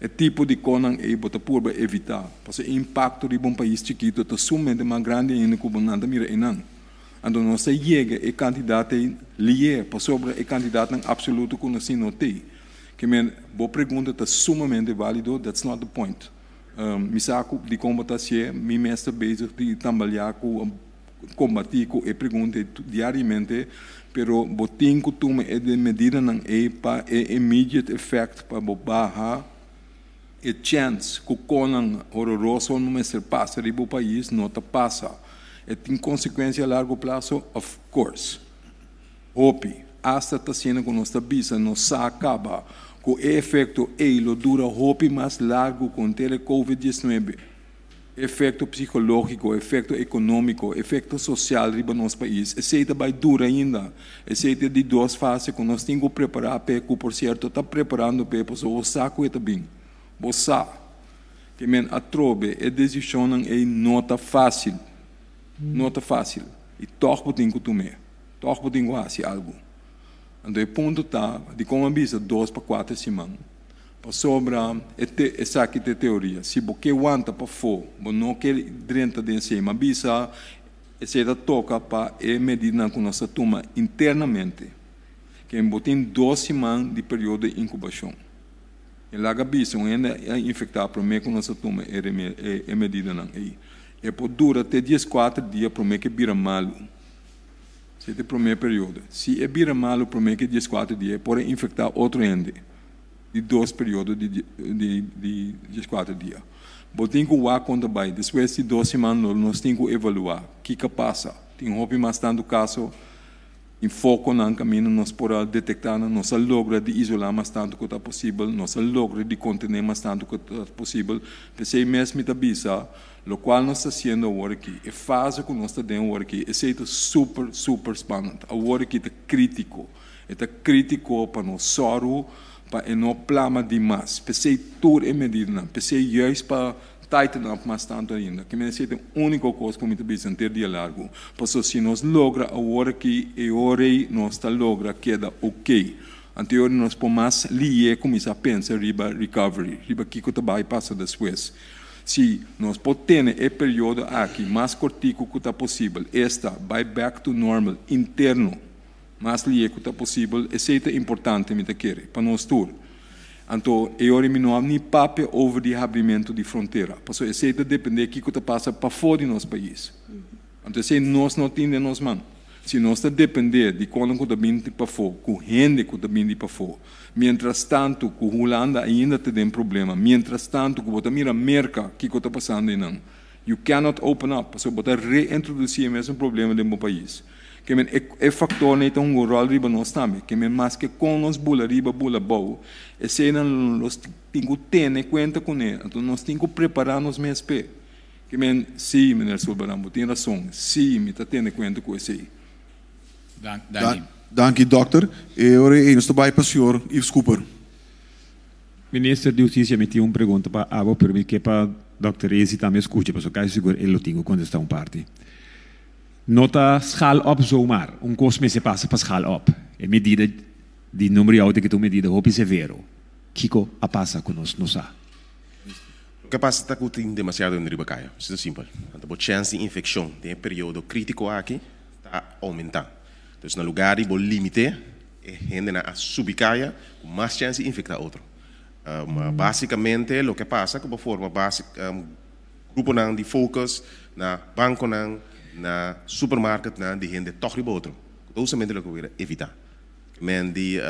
É tipo de conan e bota por para evitar, porque o impacto de bom país chiquito está sumamente mais grande ainda que bom nada mira enang. Então nós chega e candidato lié, para sobre e candidato absoluto que nós não tem. Que boa pergunta está sumamente válido, that's not the point. Me saco de combater, me mestre bezig de trabalhar com combater com e pergunta diariamente, pero botin que toma é de medida não é para immediate effect para barrar e chance que conan horroroso no mestre passa de bo país não está passa. E tem consequência a largo prazo, of course. Hope, hasta está sendo que nossa bisa não se acaba. O efeito lo dura hope mais largo com o Covid-19. efeito psicológico, efeito econômico, efeito social riba nosso país. Esse vai dura ainda. Esse de duas fases que nós temos que preparar para que, por certo, está preparando para o saco e também. O saco. Que men a trobe a decisão é nota fácil. Nota fácil. E toch tem que tomar. Toch tem que fazer algo. Então, o ponto está, de como a visa, 2 para 4 semanas. Para sobra, essa aqui é a teoria. Se você aguenta para fora, você não quer dentro de cima, a visa, essa toca para a medida que nós tomamos internamente. Que você tem 2 semanas de período de incubação. E lá a visa, ainda é infectar para mim que nós tomamos a medida não é. E por dura até 14 dias para mim que vira malo. Esse é o primeiro período. Se é vira malo para mim que 14 dias, pode infectar outro ende. De 2 períodos de 14 dias. Mas tem que ir conta bem. Depois de 2 semanas, nós temos que evaluar o que passa. Tem bastante caso em foco no caminho, nós podemos detectar, nós logramos de isolar mais tanto quanto é possível, nós logramos de conter mais tanto quanto é possível. Porque mesmo a visa, o qual nós estamos fazendo agora aqui, a fase que nós estamos fazendo agora aqui, é super spannend. Agora aqui é crítico. É crítico para nós soro, para não plama demais. Porque tudo é medida, porque juist para tighten up mais tanto ainda. Que me é a única coisa que eu estou ter dia largo. Porque se nós logra agora que e ora nós está logra queda ok. Anterior nós por mais lié começar a pensar riba recovery, riba que o trabalho passa depois. Se nós podemos ter período aqui mais curtico que está possível, esta vai back to normal interno, mais lié que está possível, esse é importante me querer para nós todos. Então, eu não há nem papo over de abrimento de fronteira. Porque isso depende do que passa para fora do nosso país. Então, se nós não temos nas mãos, se nós depender de quando está vindo para fora, com gente que está vindo para fora, mientras tanto, que a Holanda ainda tem problema, mientras tanto, que você mira a merca que está passando aí, you cannot open up, porque você reintroduzir o mesmo problema no país. Que é factor não tem rol riba nós também, que mais que com nós bula riba bula bom, esse nós temos que ter em conta com ele, então nós temos que preparar nos mesmos pés. Que sim, menino Sulbarambo, tem razão, sim, me está tendo em conta com esse. Dank u, dokter. Eu estou para o senhor Yves Cooper. Ministro de Justiça me tinha uma pergunta para a permitir que para o Dr. Ezi também escute, porque eu quero seguro ele lo tenho quando está parte. Nota schaal op zomaar. Costo se passa para schaal op. E medida de número alto que tu medida hopi severo. Kiko a passa conosco, não sabe. O que passa é que tem demasiado em ribacaia. Isso é simples. Então, a chance de infecção tem um período crítico aqui está aumentando. Então, no lugar de limite, é gente na subicaia com mais chance de infectar outro. Basicamente, o que passa é que de forma básica, grupo de focus na banco na supermarket de gente toch riba outro. Então, somente o que eu quero evitar. Men de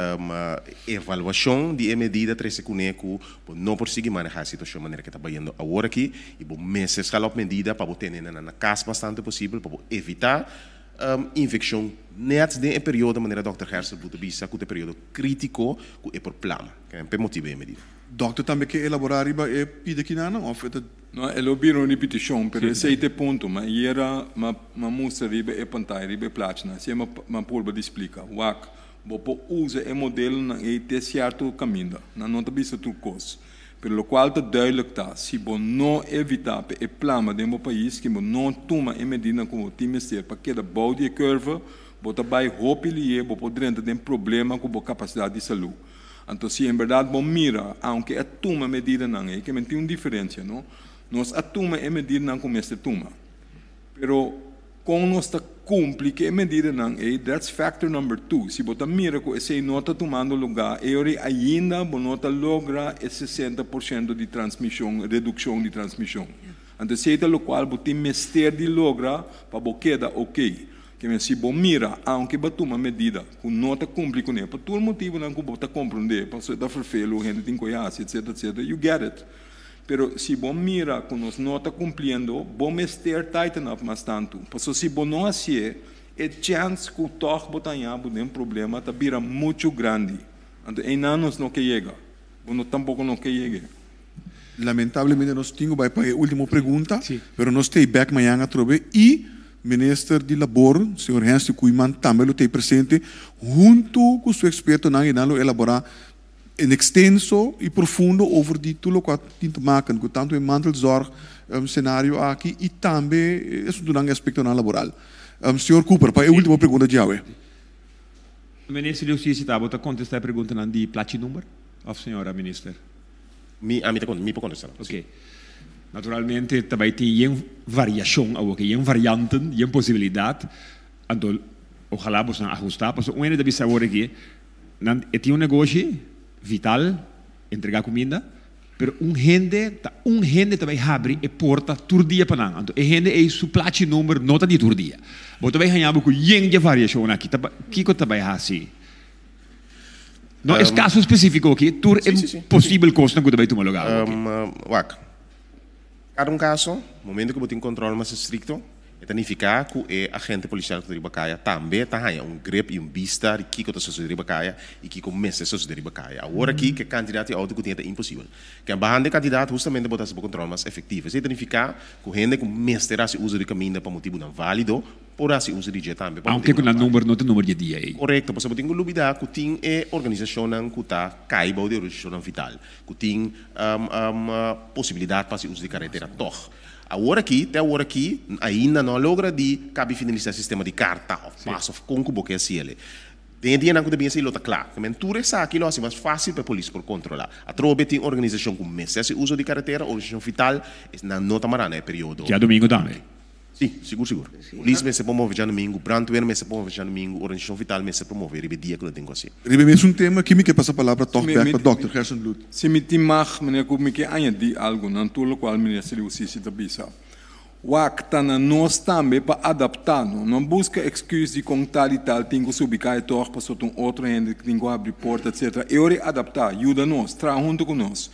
avaliação de medida trece com eco não conseguir manejar a situação maneira que está bayando agora aqui e por meses escalar medida para ter na casa bastante possível para evitar infecção net de período maneira Dr. Hersel bude bisa com o período crítico com o problema que é por motivo de medida. Dokter também quer elaborar riba e pide aqui não ou não é uma repetição, pero esse é o ponto, mas era uma mostra riba e pantalla riba platina, se uma pulva de explica, você usa o modelo na ter certo caminho, não está visto tudo coisa. Pelo qual está duidelijk está, se você não evitar o plano de um país, que você não toma a medida como tem que ser, para que a boa de curva, você vai roupilir, você pode ter um problema com a capacidade de saúde. Então, se em verdade você mira, aunque a toma medida não é, que tem uma diferença, não? Nós a toma a medida não começa a tomar. Pero, com nós está cumpre que a medida não é, that's factor number 2. Se você mira que esse não está tomando lugar, ainda você não está logra esse 60% de transmissão, redução de transmissão. Então, se é o qual você tem mestre de logra, para você queda ok. Que se você mira, aunque você toma medida, que não está cumpre com ele, por todo motivo não você está compreender, para você está ferfelo, gente tem conhece, etc, you get it. Pero se você mira que nós não está cumprindo, você mestre tighten up mais tanto. Porque se você não assim, a chance que o toque você tem um problema está vira muito grande. Então, em anos não que chega. Você tampouco não que chega. Lamentablemente nós temos para a última pergunta, pero nós temos back amanhã a trobe e ministro de Labor, senhor Hensi Kuiman, também lo tem presente, junto com o seu experto, na elaborar um extenso e profundo over die tudo que tem te maken, com tanto em mantelzorg cenário aqui e também no aspecto laboral. Senhor Cooper, para a última pergunta de Yahweh. Minister de Justiça, está contestar a pergunta de platinummer? Ou senhora minister? Me pode contestar. Ok. Naturalmente, também tem variação, tem varianten, tem possibilidade. Então, ojalá você ajustar. Porque o ene deve saber que é um negócio vital, entregar comida, pero gente também abre a porta todo dia para nós. Então, a gente é o platinummer, nota de todo dia. Mas também ganhamos com gente variação aqui. Que também é assim? Não é caso específico aqui, tudo é possível coisa que também tomar lugar. Cada caso, no momento que você tem controle mais estricto, significa que o agente policial que está aí também tem grip e vista de que está sucedendo aí e que começa a suceder aí. Agora aqui que candidato auto que é impossível. Que a barra de candidato justamente botar esse controle mais efetivo. Isso significa que o gente começa a uso de caminho para motivo não válido, por assim uso de também. Aunque com o número não tem número de dia aí. Correto, porque você tem que lembrar que tem organização que está caiba de organização vital, que tem possibilidade para uso de carretera toch. Agora aqui, ainda não logra de cabe finalizar o sistema de carta, ou passo, com o que é ele. Tem dia que deve ser outra claro. Que mentura essa aquilo assim mais fácil para a polícia por controlar. A trobe tem organização com meses esse uso de carretera, organização vital, na nota marana é período. Que é domingo também. Sim, seguro. Polícia se promove já domingo, brandweer se promove já domingo, organização vital se promove ribe dia que eu tenho assim. Ribe mesmo tema que me que passa a palavra toch back para Dr. Gerson Bloed. Se me timar, meneer Koop, me que añadir algo, não tudo qual ministro de Justiça está bisa. Wakta na nós também para adaptar, não busca excuse de com tal e tal, tem que subir cá e toch para soltar outro gente que tem que abrir porta, etc. Eu adaptar, ajuda nós, traz junto com nós.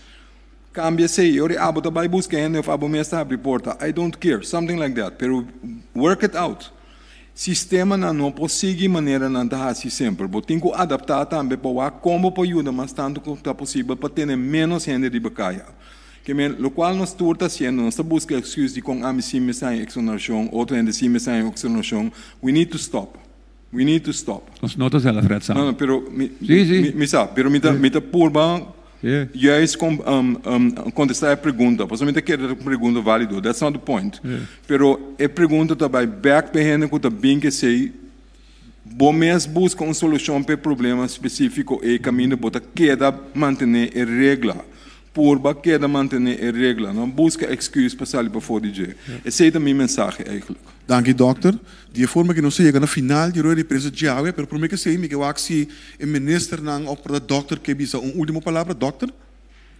Cambia sei, eu abo vai buscar gente, eu abo mesmo abrir porta. I don't care, something like that. Pero work it out. Sistema não consegue maneira não tá assim sempre. Mas tem que adaptar também para como para ajudar mais tanto quanto é possível para ter menos gente de bacaia. Que o qual nós estamos fazendo, nós busca excuse de com a sim me sai exoneração, outra gente sim me sai exoneração. We need to stop. Os notas ela Fred sabe. Não, pero me sabe, pero me tá purba. Juist contestar a pergunta, porque somente quer a pergunta válida, that's not the point. Pero a pergunta também back para gente que também que sei, bom mês busca uma solução para problema específico e caminho bota queda manter a regra, purba queda manter a regra, não busca excuse para sair para fora de. Essa é a minha mensagem eigenlijk. Dank u, dokter. Die forma que não chega na final de rua de preso de água, pero por mim que sei, me que waxi o minister não ou para o dokter que bisa última palavra, dokter?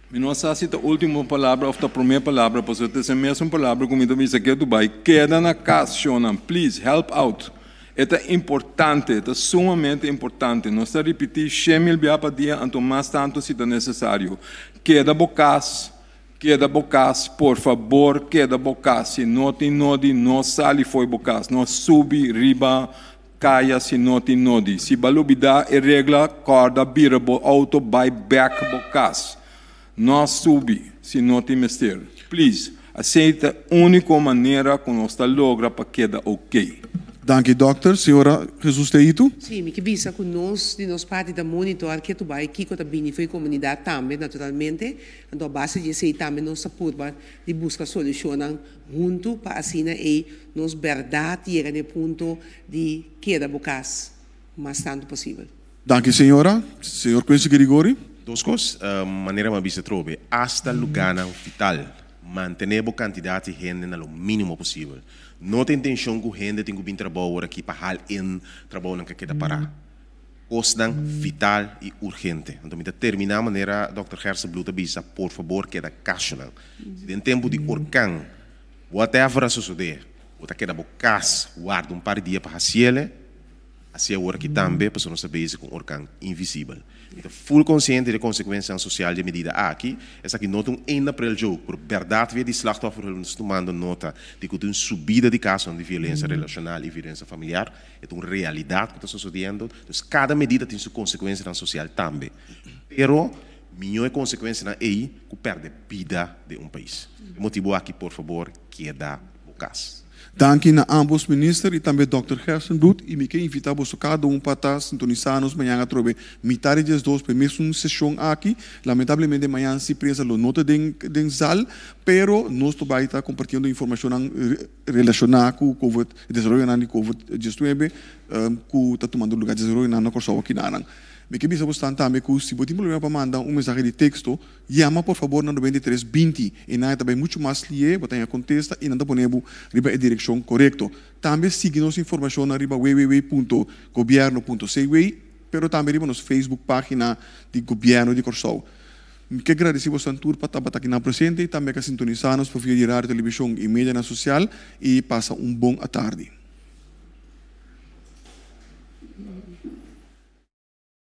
Me não sei se a última palavra ou a primeira palavra, porque é a mesma palavra como eu disse aqui Dubai. Queda na casa, Shonan, please help out. É importante, é sumamente importante. Nós estamos repetindo 100.000 vezes por dia, então mais tanto se é necessário. Queda bocas. Queda bocas, por favor, queda bocas. Se não tem nodi, não sale foi bocas. Não subi, riba, caia, se não tem nodi. Se balubida é regra, corda, bira, auto, by back bocas. Não subi, se não tem mister. Please, aceita a única maneira que nós logra para queda ok. Dank u, dokter. Senhora Jesus Teito? Sim, me que visa que nós, de nós parte da monitor, que tu vai, que a benefício comunidade também, naturalmente, então a base de sei também nossa curva de buscar solução junto para assim e nos verdade chega no ponto de queda bocas, mais tanto possível. Dank u, senhora. Senhor Quincy Grigori? Duas coisas, maneira mais bisa trobe, hasta lugar vital, manter a quantidade de gente no mínimo possível. Não tem intenção que o gente tenha que trabalhar aqui para hal in trabalho que queda parar. Coisa vital e urgente. Então, para terminar a maneira, Dr. Gerson Bloed avisa, por favor, queda caixa. Se tem tempo de orcan, whatever suceder, você queda bocas, guarda par de dias para fazer, assim agora que também, para não saber com orcan invisível. Então, full consciente da consequência social de medida aqui, essa que não ainda para o jogo, por verdade, de slachtoffer nos tomando nota de que tem subida de casos de violência relacional e violência familiar, é uma realidade que está sucedendo. Então, cada medida tem sua consequência social também. Pero, Minha consequência na aí que perde vida de país. Motivo aqui, por favor, queda o caso. Dank na ambos minister e também Dr. Hersenblut e me que invitamos cada para estar sintonizando amanhã a trobe metade das duas para mesmo sessão aqui. Lamentavelmente amanhã se presa lo nota den sal, pero nós também está compartilhando informação relacionada com o COVID, desenvolvimento de COVID-19, que está tomando lugar de desenvolvimento na Corsau aqui na Arang. Me que bisa bastante também que se você tem problema para mandar mensagem de texto, chama por favor na 9320 e na também muito mais lie, você tem contesta e não ponemos riba a direção correta. Também siga-nos informação na riba www.governo.cw, pero também riba nos Facebook página de Governo de Corsau. Me que agradecemos tanto para estar aqui na presente e também que sintonizar-nos por via de rádio, televisão e mídia social e passa bom tarde.